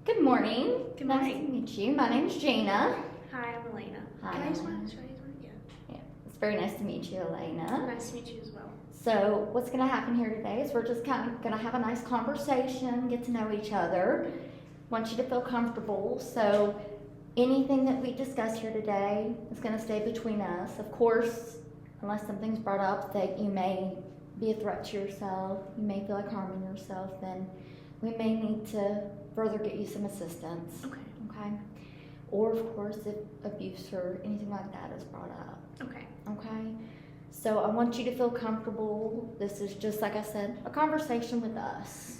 Good morning. Good Nice morning. to meet you. My name's Gina. Hi, I'm Elena. Hi, Can I use Elena. mine? Should I use mine? Yeah. Yeah, it's very nice to meet you, Elena. Nice to meet you as well. So, what's going to happen here today is we're just kind of going to have a nice conversation, get to know each other. Want you to feel comfortable. So, anything that we discuss here today is going to stay between us. Of course, unless something's brought up that you may be a threat to yourself, you may feel like harming yourself, then we may need to further get you some assistance. Okay. Okay? Or, of course, if abuse or anything like that is brought up. Okay. Okay? So I want you to feel comfortable. This is just, like I said, a conversation with us.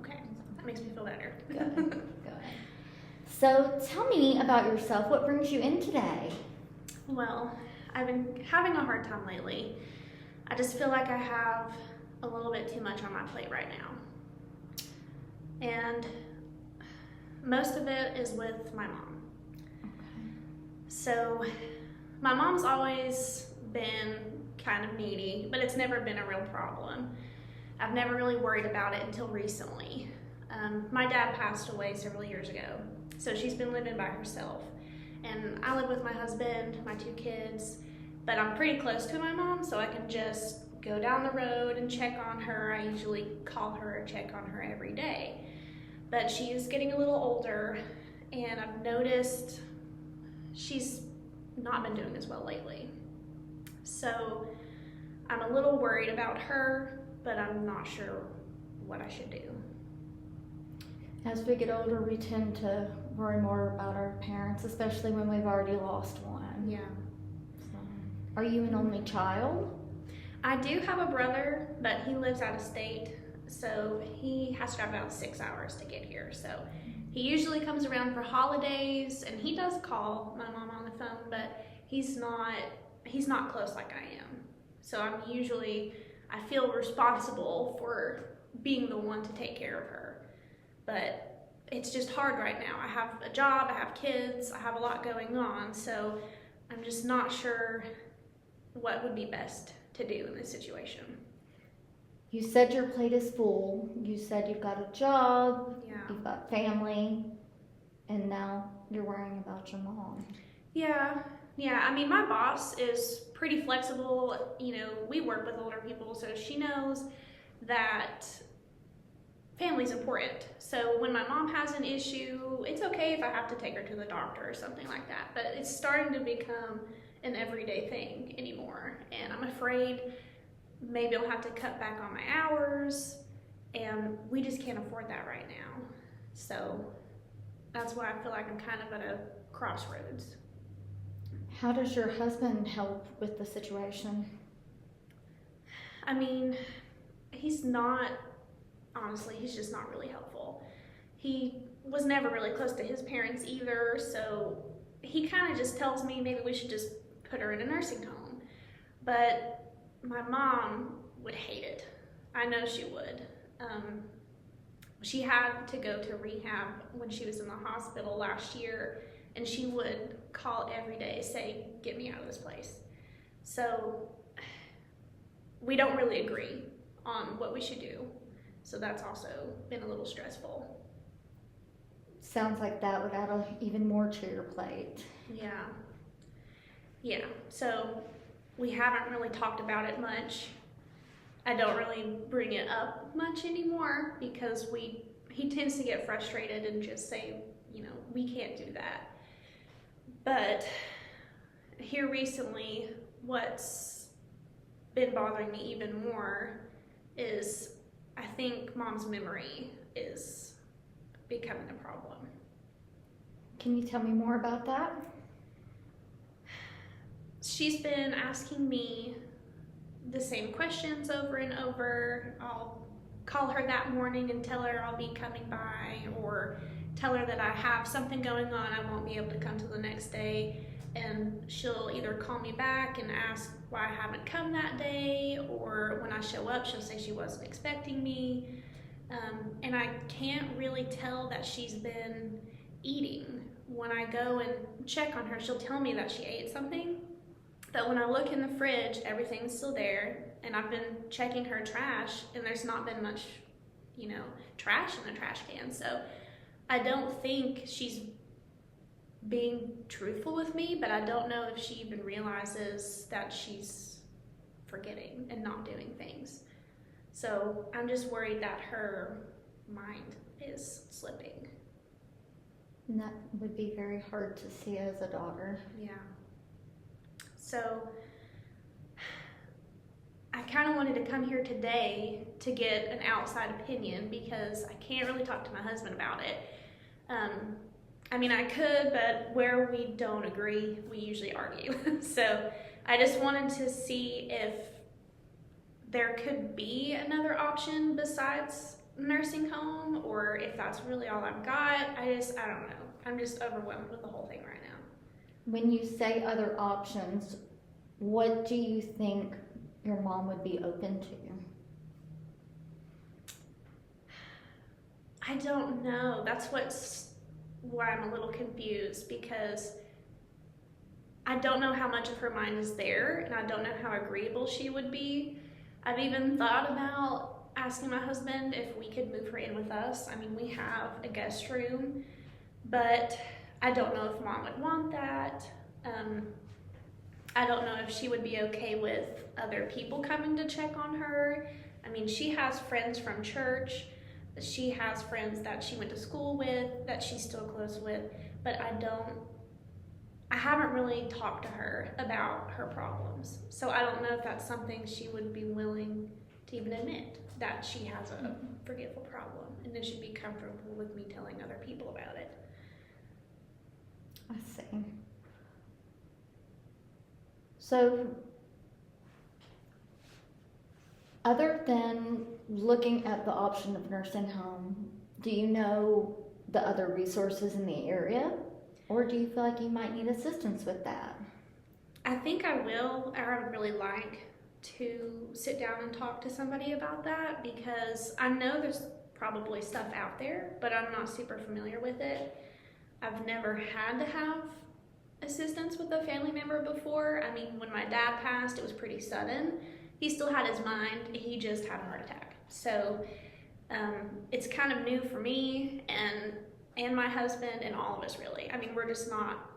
Okay. That makes me feel better. Good. Good. So tell me about yourself. What brings you in today? Well, I've been having a hard time lately. I just feel like I have a little bit too much on my plate right now. And most of it is with my mom. So, my mom's always been kind of needy, but it's never been a real problem. I've never really worried about it until recently. My dad passed away several years ago, so she's been living by herself. And I live with my husband, my 2 kids, but I'm pretty close to my mom, so I can just go down the road and check on her. I usually call her or check on her every day. But she is getting a little older, and I've noticed she's not been doing as well lately. So I'm a little worried about her, but I'm not sure what I should do. As we get older, we tend to worry more about our parents, especially when we've already lost one. Yeah. So, are you an only child? I do have a brother, but he lives out of state, so he has to drive about 6 hours to get here. So he usually comes around for holidays, and he does call my mom on the phone, but he's not close like I am. So I feel responsible for being the one to take care of her. But it's just hard right now. I have a job, I have kids, I have a lot going on, so I'm just not sure what would be best to do in this situation. You said your plate is full. You said you've got a job, Yeah. you've got family, and now you're worrying about your mom. Yeah. I mean, my boss is pretty flexible. You know, we work with older people, so she knows that family's important. So when my mom has an issue, it's okay if I have to take her to the doctor or something like that. But it's starting to become an everyday thing anymore. And I'm afraid maybe I'll have to cut back on my hours. And we just can't afford that right now. So that's why I feel like I'm kind of at a crossroads. How does your husband help with the situation? I mean, honestly, he's just not really helpful. He was never really close to his parents either, so he kind of just tells me maybe we should just put her in a nursing home. But my mom would hate it. I know she would. She had to go to rehab when she was in the hospital last year, and she would call every day, say, get me out of this place. So we don't really agree on what we should do. So that's also been a little stressful. Sounds like that would add even more to your plate. Yeah. So we haven't really talked about it much. I don't really bring it up much anymore because he tends to get frustrated and just say, we can't do that. But here recently, what's been bothering me even more is I think mom's memory is becoming a problem. Can you tell me more about that? She's been asking me the same questions over and over. I'll call her that morning and tell her I'll be coming by, or tell her that I have something going on, I won't be able to come till the next day, and she'll either call me back and ask why I haven't come that day, or when I show up she'll say she wasn't expecting me, and I can't really tell that she's been eating. When I go and check on her, she'll tell me that she ate something, but when I look in the fridge, everything's still there, and I've been checking her trash, and there's not been much, trash in the trash can. So I don't think she's being truthful with me, but I don't know if she even realizes that she's forgetting and not doing things. So I'm just worried that her mind is slipping. And that would be very hard to see as a daughter. Yeah. So I kind of wanted to come here today to get an outside opinion because I can't really talk to my husband about it. I mean, I could, but where we don't agree, we usually argue. So I just wanted to see if there could be another option besides nursing home, or if that's really all I've got. I don't know. I'm just overwhelmed with the whole thing right now. When you say other options, what do you think your mom would be open to? I don't know. That's why I'm a little confused, because I don't know how much of her mind is there, and I don't know how agreeable she would be. I've even thought about asking my husband if we could move her in with us. I mean, we have a guest room, but I don't know if mom would want that. I don't know if she would be okay with other people coming to check on her. I mean, she has friends from church. She has friends that she went to school with, that she's still close with, but I haven't really talked to her about her problems. So I don't know if that's something she would be willing to even admit, that she has a forgetful problem, and then she'd be comfortable with me telling other people about it. I see. So, other than looking at the option of nursing home, do you know the other resources in the area? Or do you feel like you might need assistance with that? I think I will. I would really like to sit down and talk to somebody about that, because I know there's probably stuff out there, but I'm not super familiar with it. I've never had to have assistance with a family member before. I mean, when my dad passed, it was pretty sudden. He still had his mind, he just had a heart attack. So it's kind of new for me and my husband and all of us, really. I mean, we're just not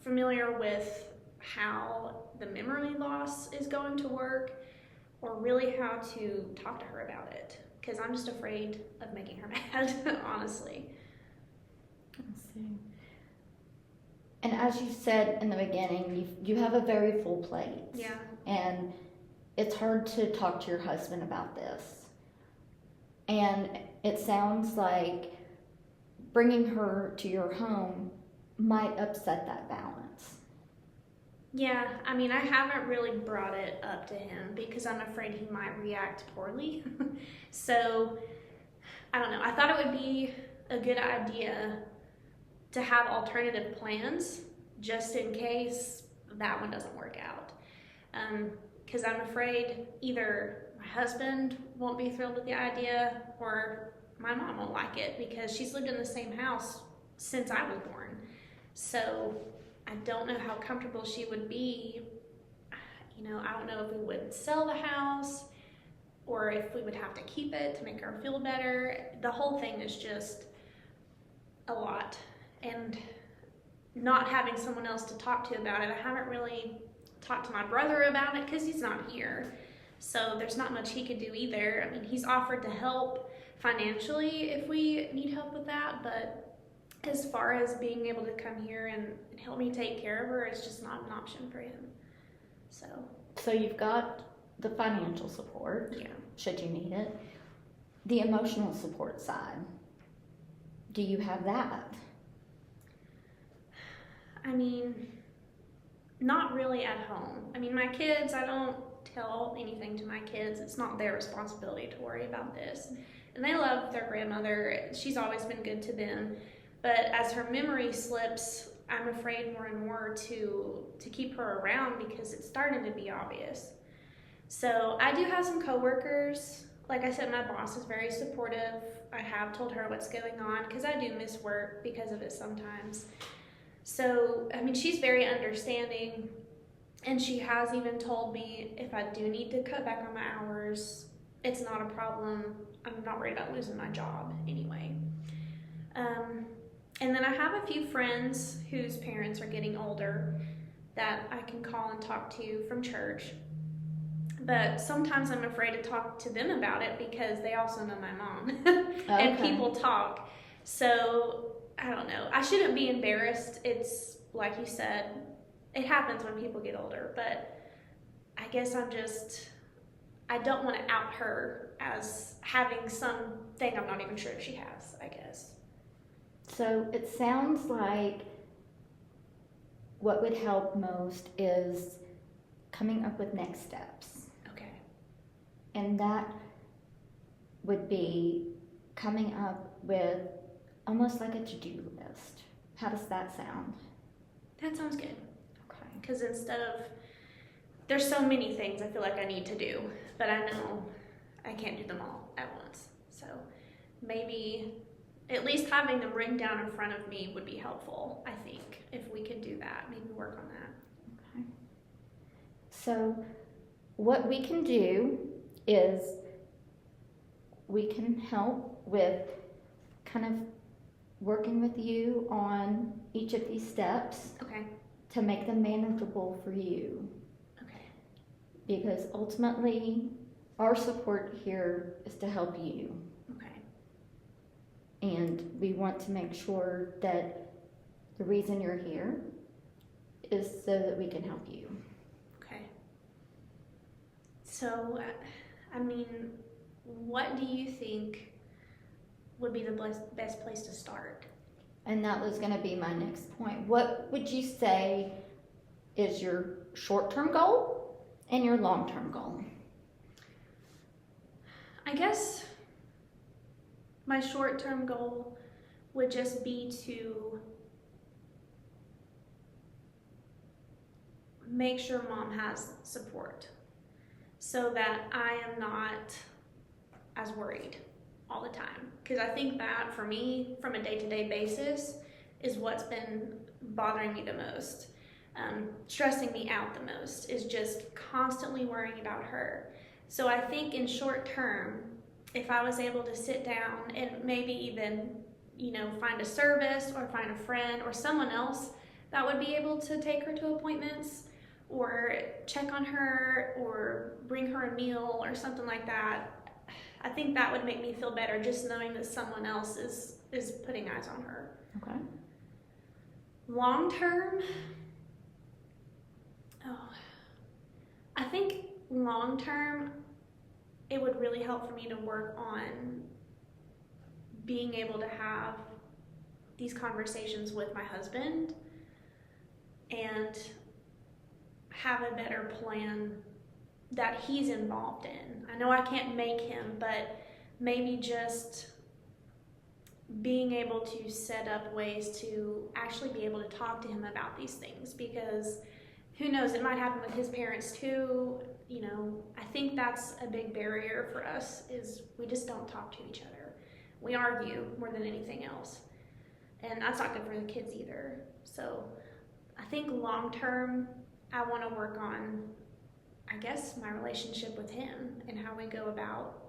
familiar with how the memory loss is going to work, or really how to talk to her about it, because I'm just afraid of making her mad, honestly. I see. And as you said in the beginning, you have a very full plate. Yeah. And it's hard to talk to your husband about this. And it sounds like bringing her to your home might upset that balance. Yeah, I mean, I haven't really brought it up to him because I'm afraid he might react poorly. So, I don't know. I thought it would be a good idea to have alternative plans just in case that one doesn't work out. Because I'm afraid either my husband won't be thrilled with the idea, or my mom won't like it, because she's lived in the same house since I was born. So I don't know how comfortable she would be. You know, I don't know if we would sell the house or if we would have to keep it to make her feel better. The whole thing is just a lot. And not having someone else to talk to about it, I haven't really talked to my brother about it because he's not here. So there's not much he could do either. I mean, he's offered to help financially if we need help with that, but as far as being able to come here and help me take care of her, it's just not an option for him. So you've got the financial support, yeah. should you need it. The emotional support side, do you have that? I mean, not really at home. I mean, my kids, I don't tell anything to my kids. It's not their responsibility to worry about this. And they love their grandmother. She's always been good to them. But as her memory slips, I'm afraid more and more to keep her around because it's starting to be obvious. So I do have some coworkers. Like I said, my boss is very supportive. I have told her what's going on because I do miss work because of it sometimes. So, I mean, she's very understanding, and she has even told me if I do need to cut back on my hours, it's not a problem. I'm not worried about losing my job anyway. And then I have a few friends whose parents are getting older that I can call and talk to from church. But sometimes I'm afraid to talk to them about it because they also know my mom. And Okay. people talk. So, I don't know. I shouldn't be embarrassed. It's, like you said, it happens when people get older. But I guess I don't want to out her as having something I'm not even sure if she has, I guess. So it sounds like what would help most is coming up with next steps. Okay. And that would be coming up with almost like a to-do list. How does that sound? That sounds good. Okay. Because there's so many things I feel like I need to do, but I know I can't do them all at once. So maybe at least having them written down in front of me would be helpful, I think, if we could do that, maybe work on that. Okay. So what we can do is we can help with kind of working with you on each of these steps Okay. to make them manageable for you. Okay. Because ultimately, our support here is to help you. Okay. And we want to make sure that the reason you're here is so that we can help you. Okay. So, I mean, what do you think would be the best place to start? And that was going to be my next point. What would you say is your short-term goal and your long-term goal? I guess my short-term goal would just be to make sure mom has support so that I am not as worried all the time. Because I think that for me, from a day-to-day basis, is what's been bothering me the most. Stressing me out the most is just constantly worrying about her. So I think in short term, if I was able to sit down and maybe even, find a service or find a friend or someone else that would be able to take her to appointments or check on her or bring her a meal or something like that, I think that would make me feel better just knowing that someone else is putting eyes on her. Okay. Long term, I think long term, it would really help for me to work on being able to have these conversations with my husband and have a better plan that he's involved in. I know I can't make him, but maybe just being able to set up ways to actually be able to talk to him about these things, because who knows, it might happen with his parents too. I think that's a big barrier for us, is we just don't talk to each other. We argue more than anything else, and that's not good for the kids either. So I think long term, I want to work on, I guess, my relationship with him and how we go about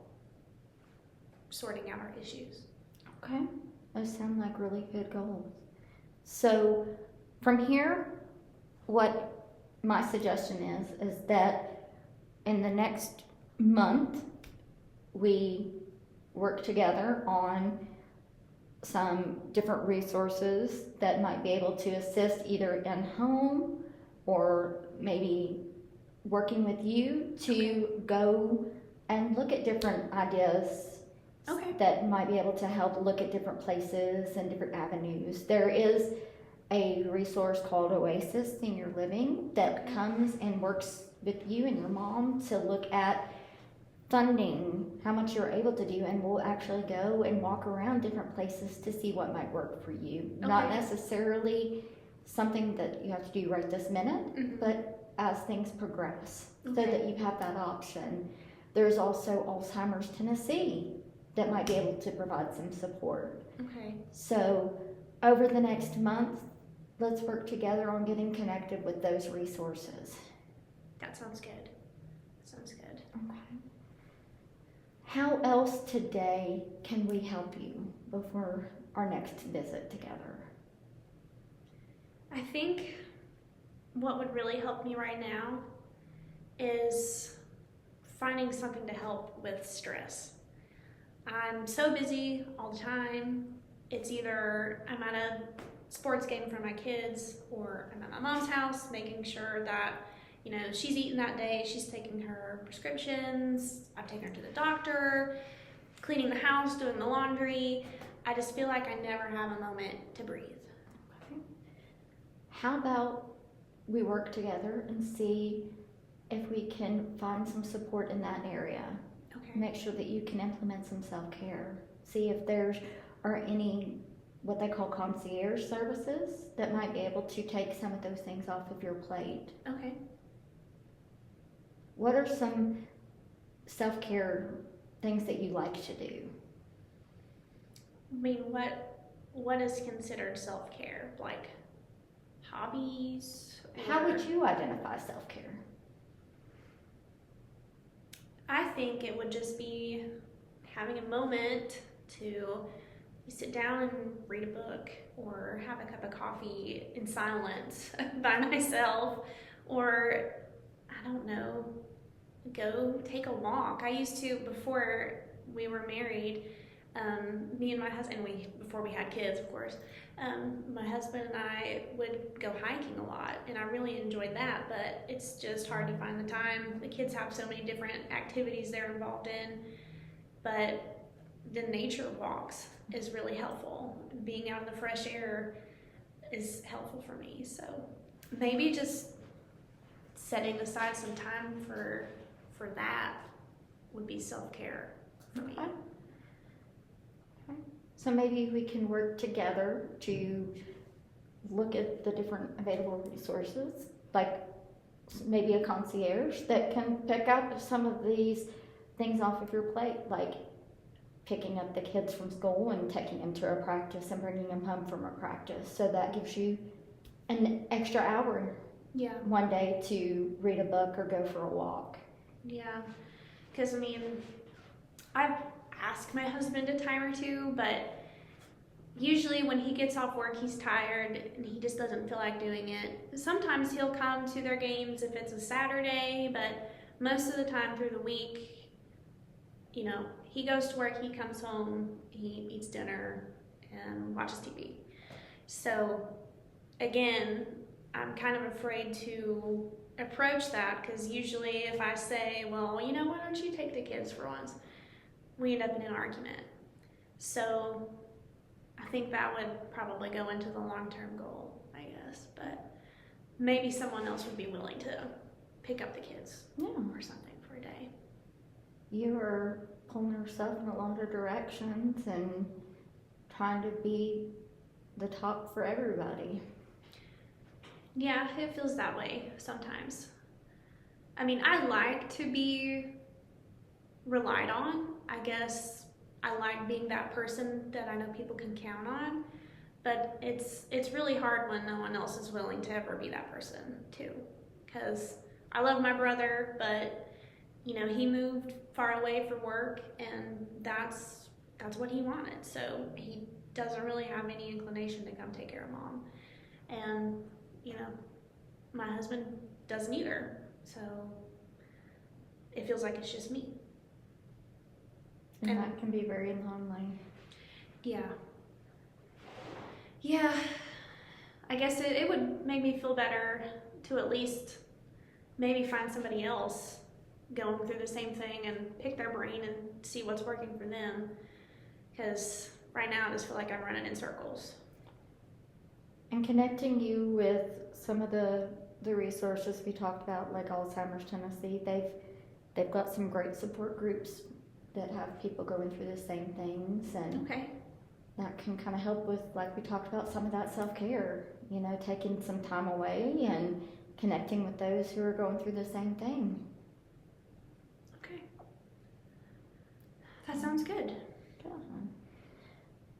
sorting out our issues. Okay. Those sound like really good goals. So from here, what my suggestion is that in the next month, we work together on some different resources that might be able to assist either in home or maybe working with you to go and look at different ideas that might be able to help look at different places and different avenues. There is a resource called Oasis Senior Living that comes and works with you and your mom to look at funding, how much you're able to do, and we'll actually go and walk around different places to see what might work for you. Not necessarily something that you have to do right this minute, but as things progress, so that you have that option. There's also Alzheimer's Tennessee that might be able to provide some support. Okay. So over the next month, let's work together on getting connected with those resources. That sounds good. Okay. How else today can we help you before our next visit together? I think what would really help me right now is finding something to help with stress. I'm so busy all the time. It's either I'm at a sports game for my kids, or I'm at my mom's house making sure that, you know, she's eaten that day, she's taking her prescriptions, I've taken her to the doctor, cleaning the house, doing the laundry. I just feel like I never have a moment to breathe. Okay. How about we work together and see if we can find some support in that area? Okay. Make sure that you can implement some self-care. See if there's are any what they call concierge services that might be able to take some of those things off of your plate. Okay. What are some self-care things that you like to do? I mean, what is considered self-care? Like hobbies? How would you identify self-care? I think it would just be having a moment to sit down and read a book, or have a cup of coffee in silence by myself, or I don't know, go take a walk. I used to, before we were married, me and my husband, before we had kids, of course, my husband and I would go hiking a lot, and I really enjoyed that, but it's just hard to find the time. The kids have so many different activities they're involved in, but the nature walks is really helpful. Being out in the fresh air is helpful for me, so maybe just setting aside some time for that would be self-care for me. Okay. So maybe we can work together to look at the different available resources, like maybe a concierge that can pick up some of these things off of your plate, like picking up the kids from school and taking them to a practice and bringing them home from a practice. So that gives you an extra hour one day to read a book or go for a walk. Yeah, because I mean, I've asked my husband a time or two, but usually when he gets off work, he's tired and he just doesn't feel like doing it. Sometimes he'll come to their games if it's a Saturday, but most of the time through the week, you know, he goes to work, he comes home, he eats dinner and watches TV. So again, I'm kind of afraid to approach that, because usually if I say, well, you know, why don't you take the kids for once, we end up in an argument. So I think that would probably go into the long-term goal, I guess, but maybe someone else would be willing to pick up the kids or something for a day. You are pulling yourself in a longer directions and trying to be the top for everybody. Yeah, it feels that way sometimes. I mean, I like to be relied on. I guess I like being that person that I know people can count on, but it's really hard when no one else is willing to ever be that person too. Because I love my brother, but you know, he moved far away for work, and that's what he wanted. So he doesn't really have any inclination to come take care of mom. And you know, my husband doesn't either. So it feels like it's just me. And that can be very lonely. Yeah. Yeah. I guess it would make me feel better to at least maybe find somebody else going through the same thing and pick their brain and see what's working for them. Because right now I just feel like I'm running in circles. And connecting you with some of the resources we talked about, like Alzheimer's Tennessee, they've got some great support groups that have people going through the same things, and that can kind of help with, like we talked about, some of that self-care, you know, taking some time away and connecting with those who are going through the same thing. Okay. That sounds good. Yeah.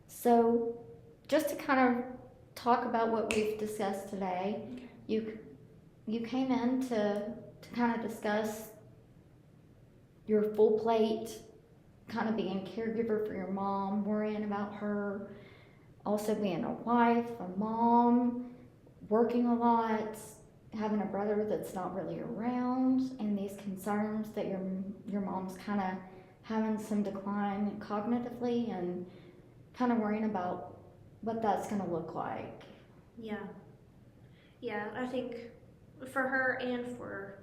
So just to kind of talk about what we've discussed today, you came in to kind of discuss your full plate kind of being caregiver for your mom, worrying about her, also being a wife, a mom, working a lot, having a brother that's not really around, and these concerns that your mom's kind of having some decline cognitively and kind of worrying about what that's going to look like. Yeah. Yeah, I think for her and for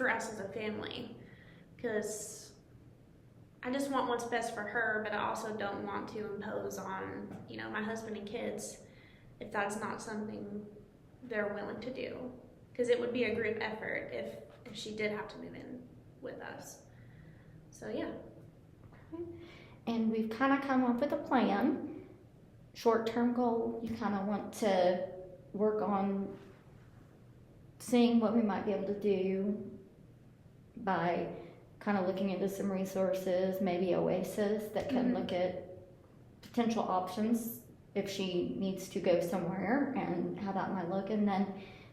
us as a family, because I just want what's best for her, but I also don't want to impose on, my husband and kids if that's not something they're willing to do. Because it would be a group effort if she did have to move in with us. So, yeah. And we've kind of come up with a plan. Short-term goal, you kind of want to work on seeing what we might be able to do by kind of looking into some resources, maybe Oasis that can look at potential options if she needs to go somewhere and how that might look, and then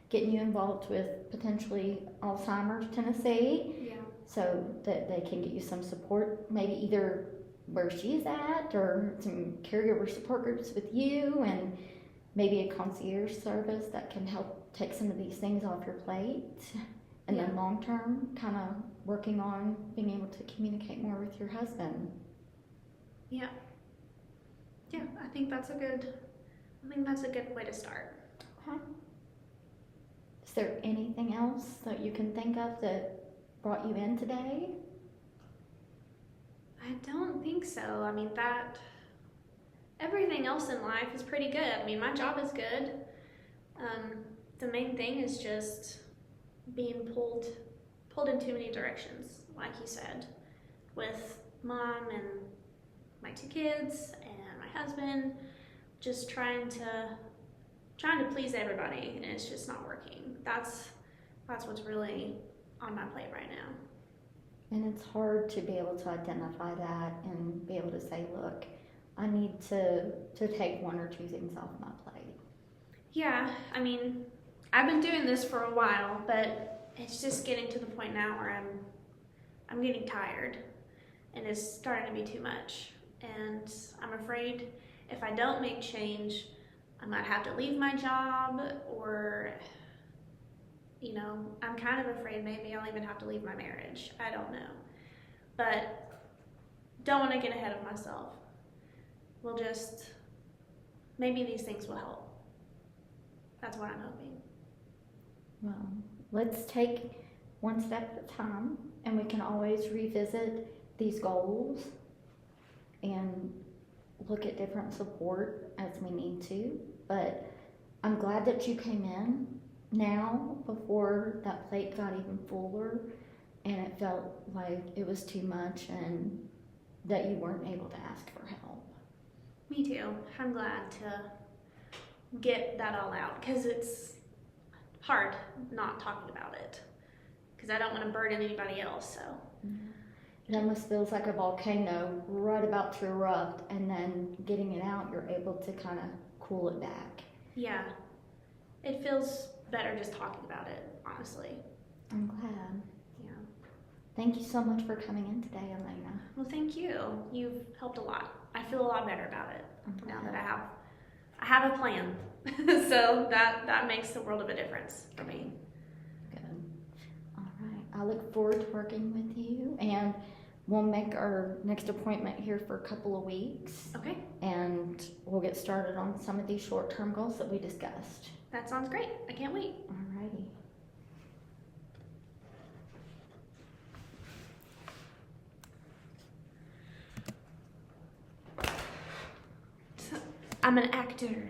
getting you involved with potentially Alzheimer's Tennessee, Yeah. so that they can get you some support, maybe either where she's at or some caregiver support groups with you, and maybe a concierge service that can help take some of these things off your plate. And then long term, kind of working on being able to communicate more with your husband. Yeah. Yeah, I think that's a good way to start. Okay. Is there anything else that you can think of that brought you in today? I don't think so. I mean, everything else in life is pretty good. I mean, my job is good. The main thing is just being pulled in too many directions, like you said, with mom and my 2 kids and my husband, just trying to please everybody, and it's just not working. That's what's really on my plate right now. And it's hard to be able to identify that and be able to say, look, I need to take 1 or 2 things off my plate. Yeah, I mean, I've been doing this for a while, but it's just getting to the point now where I'm getting tired, and it's starting to be too much. And I'm afraid if I don't make change, I might have to leave my job, or, I'm kind of afraid maybe I'll even have to leave my marriage. I don't know. But don't want to get ahead of myself. Maybe these things will help. That's what I'm hoping. Well, let's take 1 step at a time, and we can always revisit these goals and look at different support as we need to. But I'm glad that you came in now before that plate got even fuller and it felt like it was too much and that you weren't able to ask for help. Me too. I'm glad to get that all out, because it's hard not talking about it, because I don't want to burden anybody else. So it almost feels like a volcano right about to erupt, and then getting it out, you're able to kind of cool it back. Yeah, it feels better just talking about it, honestly. I'm glad. Yeah. Thank you so much for coming in today, Elena. Well, thank you. You've helped a lot. I feel a lot better about it now that I have a plan. So that makes the world of a difference for me. Good. All right. I look forward to working with you, and we'll make our next appointment here for a couple of weeks. Okay. And we'll get started on some of these short-term goals that we discussed. That sounds great. I can't wait. All righty. I'm an actor.